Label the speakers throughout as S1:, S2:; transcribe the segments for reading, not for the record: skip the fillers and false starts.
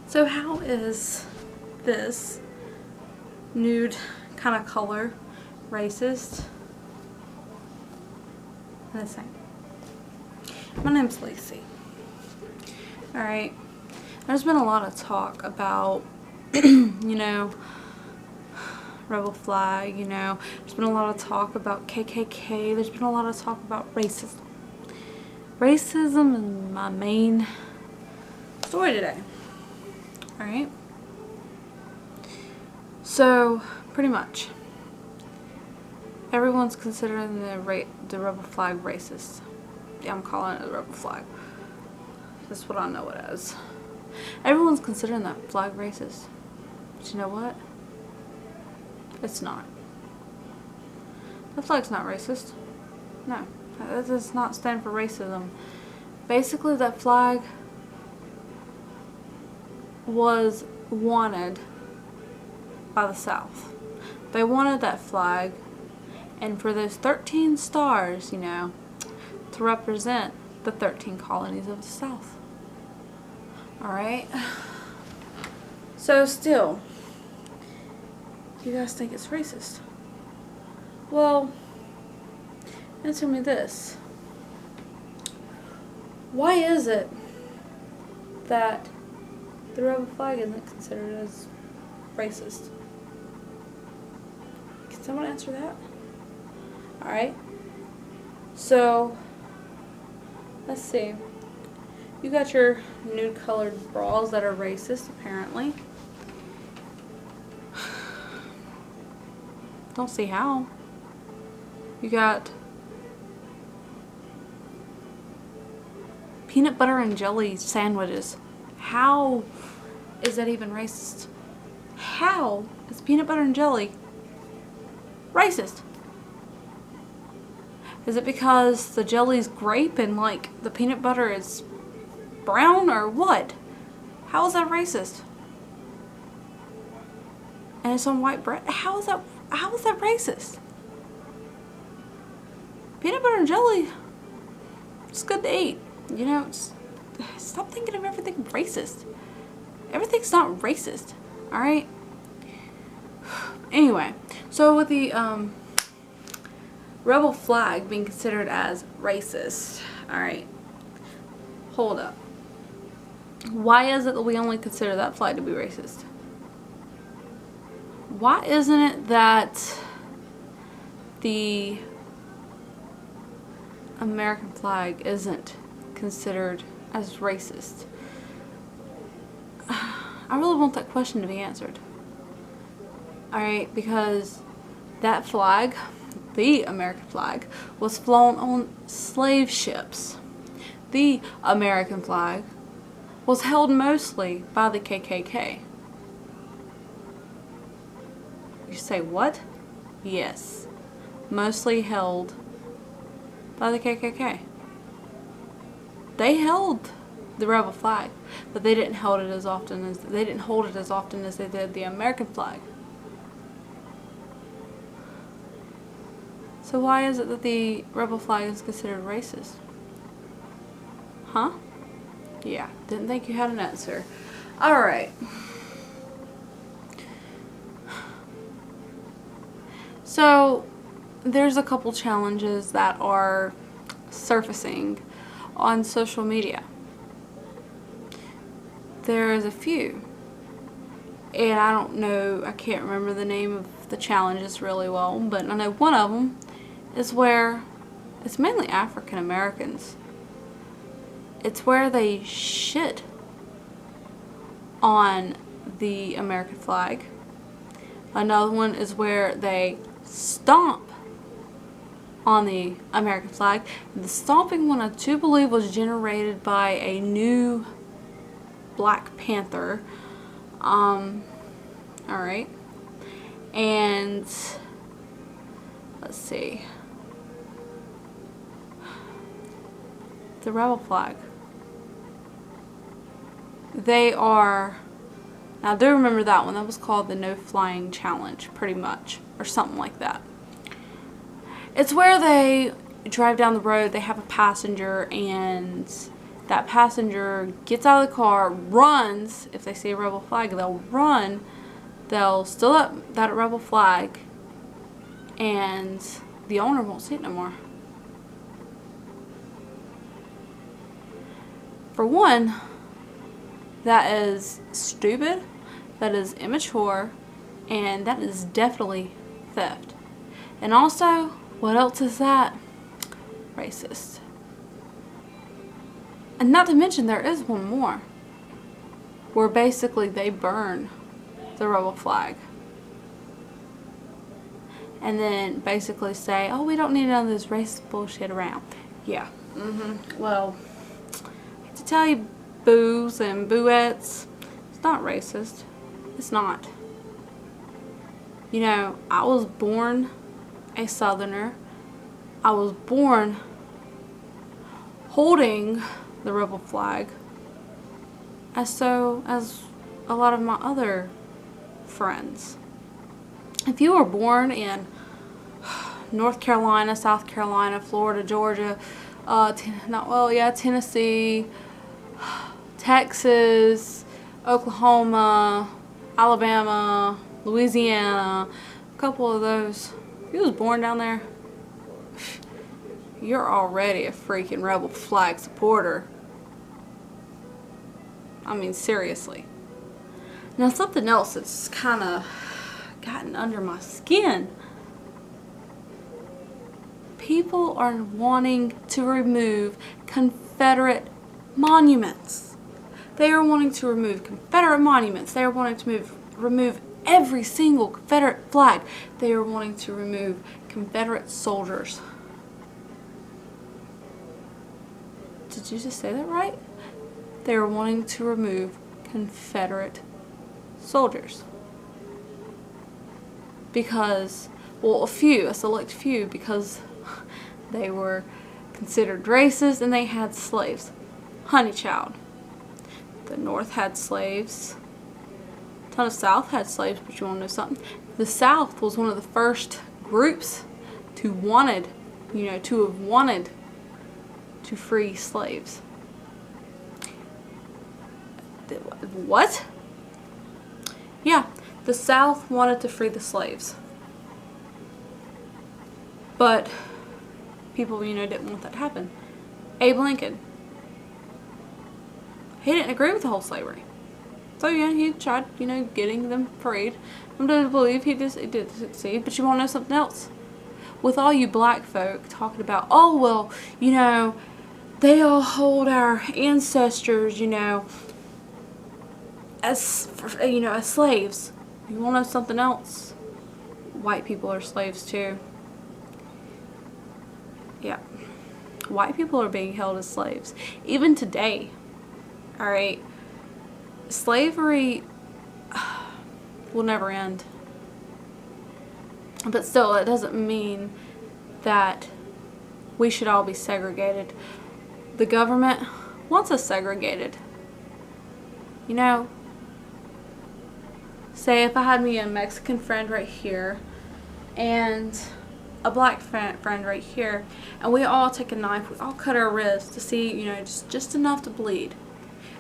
S1: So how is this nude kind of color racist? This ain't. My name's Lacey. Alright. There's been a lot of talk about, you know, rebel flag, you know. There's been a lot of talk about KKK. There's been a lot of talk about racism. Racism is my main story today. Alright. So, pretty much, everyone's considering the rebel flag racist. Yeah, I'm calling it the rebel flag. That's what I know it as. Everyone's considering that flag racist. But you know what? It's not. The flag's not racist. No. That does not stand for racism. Basically, that flag was wanted by the South. They wanted that flag, and for those 13 stars, you know, to represent the 13 colonies of the South. Alright? So still, you guys think it's racist? Well, answer me this. Why is it that the rebel flag isn't considered as racist? Can someone answer that? Alright. So, let's see. You got your nude colored bras that are racist, apparently. Don't see how. You got peanut butter and jelly sandwiches. How is that even racist? How is peanut butter and jelly racist? Is it because the jelly's grape and like the peanut butter is brown or what? How is that racist? And it's on white bread. How is that racist? Peanut butter and jelly, it's good to eat. You know, stop thinking of everything racist. Everything's not racist, alright? Anyway, so with the rebel flag being considered as racist, alright, hold up. Why is it that we only consider that flag to be racist? Why isn't it that the American flag isn't considered as racist? I really want that question to be answered. Alright, because that flag, the American flag, was flown on slave ships. The American flag was held mostly by the KKK. You say what? Yes. Mostly held by the KKK. They held the rebel flag, but they didn't hold it as often as they did the American flag. So why is it that the rebel flag is considered racist? Huh? Yeah, didn't think you had an answer. Alright. So, there's a couple challenges that are surfacing on social media. There's a few. And I don't know, I can't remember the name of the challenges really well, but I know one of them is where it's mainly African Americans. It's where they shit on the American flag. Another one is where they stomp on the American flag. The stomping one I do believe was generated by a new Black Panther. Alright. And let's see. The rebel flag. They are, now I do remember that one. That was called the No Flying Challenge, pretty much, or something like that. It's where they drive down the road, they have a passenger, and that passenger gets out of the car, runs. If they see a rebel flag, they'll run. They'll steal that rebel flag, and the owner won't see it no more. For one, that is stupid, that is immature, and that is definitely theft. And also, what else is that? Racist. And not to mention, there is one more, where basically they burn the rebel flag. And then basically say, oh, we don't need none of this racist bullshit around. Yeah. Well, I have to tell you, boos and booettes, it's not racist. It's not. You know, I was born a Southerner. I was born holding the rebel flag, as a lot of my other friends. If you were born in North Carolina, South Carolina, Florida, Georgia, Tennessee, Texas, Oklahoma, Alabama, Louisiana, a couple of those. If you was born down there, you're already a freaking rebel flag supporter. I mean, seriously. Now, something else that's kind of gotten under my skin. People are wanting to remove Confederate monuments. They are wanting to remove Confederate monuments. They are wanting to remove every single Confederate flag. They are wanting to remove Confederate soldiers. Did you just say that right? They are wanting to remove Confederate soldiers. Because, well, a select few, because they were considered racist and they had slaves. Honey child. The North had slaves. A ton of South had slaves, but you want to know something? The South was one of the first groups to have wanted to free slaves. What? Yeah, the South wanted to free the slaves. But people, didn't want that to happen. Abe Lincoln, he didn't agree with the whole slavery. So yeah, he tried, getting them freed. I'm going to believe he did succeed. But you want to know something else? With all you black folk talking about, oh, well, they all hold our ancestors, as slaves. You want to know something else? White people are slaves too. Yeah. White people are being held as slaves. Even today. Alright. Slavery will never end. But still, it doesn't mean that we should all be segregated. The government wants us segregated. Say if I had me a Mexican friend right here and a black friend right here, and we all take a knife, we all cut our wrists to see, just enough to bleed,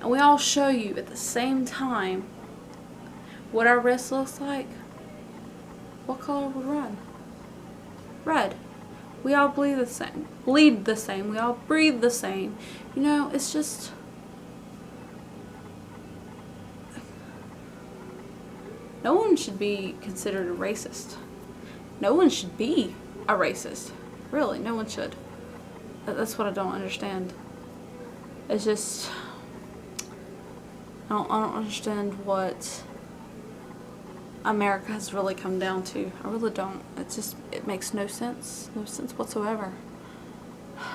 S1: and we all show you at the same time what our wrist looks like, what color would run? Red. We all bleed the same. We all breathe the same. It's just... No one should be considered a racist. No one should be a racist. Really, no one should. That's what I don't understand. It's just... I don't understand what America has really come down to. I really don't. It makes no sense. No sense whatsoever.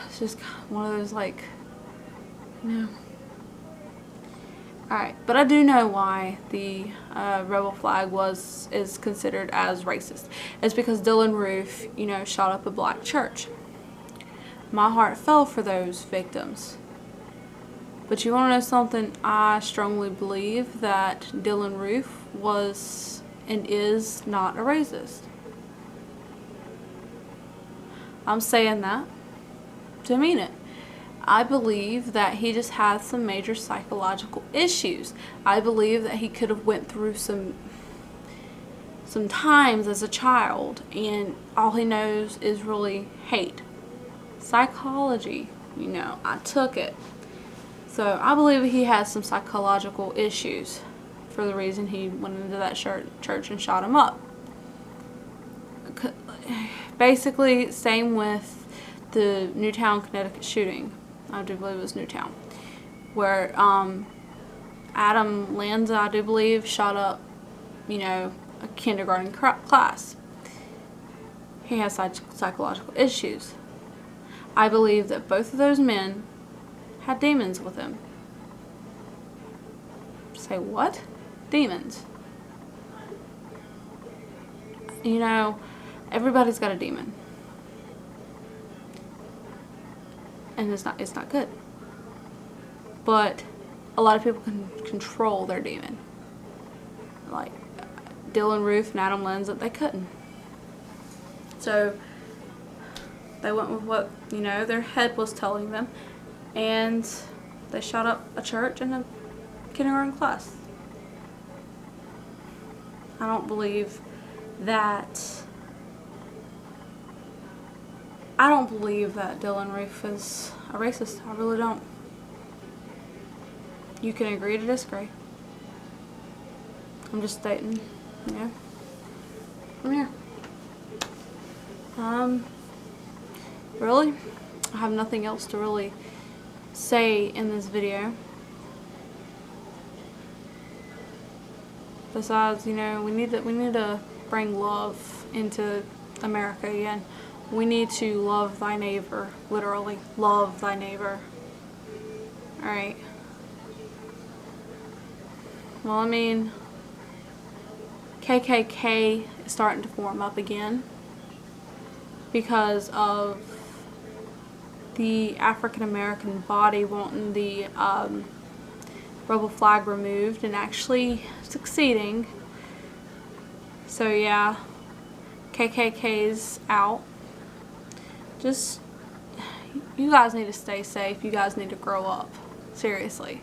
S1: It's just one of those, Alright, but I do know why the rebel flag is considered as racist. It's because Dylan Roof, shot up a black church. My heart fell for those victims. But you want to know something? I strongly believe that Dylan Roof was and is not a racist. I'm saying that to mean it. I believe that he just has some major psychological issues. I believe that he could have went through some times as a child, and all he knows is really hate. Psychology, you know, I took it. So I believe he has some psychological issues for the reason he went into that church and shot him up. Basically, same with the Newtown, Connecticut shooting. I do believe it was Newtown, where Adam Lanza, I do believe, shot up, you know, a kindergarten class. He has psychological issues. I believe that both of those men had demons with him. Say what? Demons. You know, everybody's got a demon. And it's not good. But a lot of people can control their demon. Like Dylan Roof and Adam Lenz, they couldn't. So they went with what, you know, their head was telling them, and they shot up a church and a kindergarten class. I don't believe that Dylan Roof is a racist. I really don't. You can agree to disagree. I'm just stating, you know, I'm here. Really, I have nothing else to really say in this video. Besides, you know, we need to bring love into America again. We need to love thy neighbor, literally love thy neighbor. All right. Well, I mean, KKK is starting to form up again because of the African American body wanting the rebel flag removed and actually succeeding. So yeah, KKK's out. Just, you guys need to stay safe. You guys need to grow up. Seriously.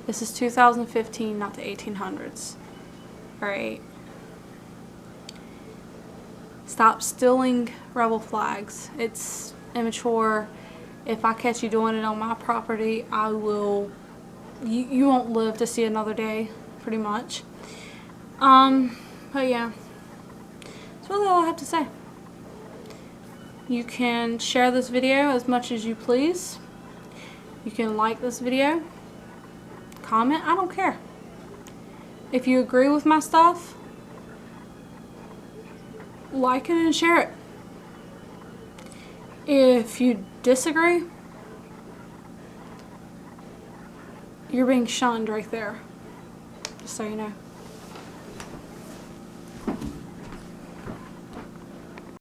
S1: This is 2015, not the 1800s. Alright? Stop stealing rebel flags. It's immature. If I catch you doing it on my property, I will... You won't live to see another day, pretty much. But yeah. That's really all I have to say. You can share this video as much as you please. You can like this video. Comment, I don't care. If you agree with my stuff, like it and share it. If you disagree, you're being shunned right there. Just so you know.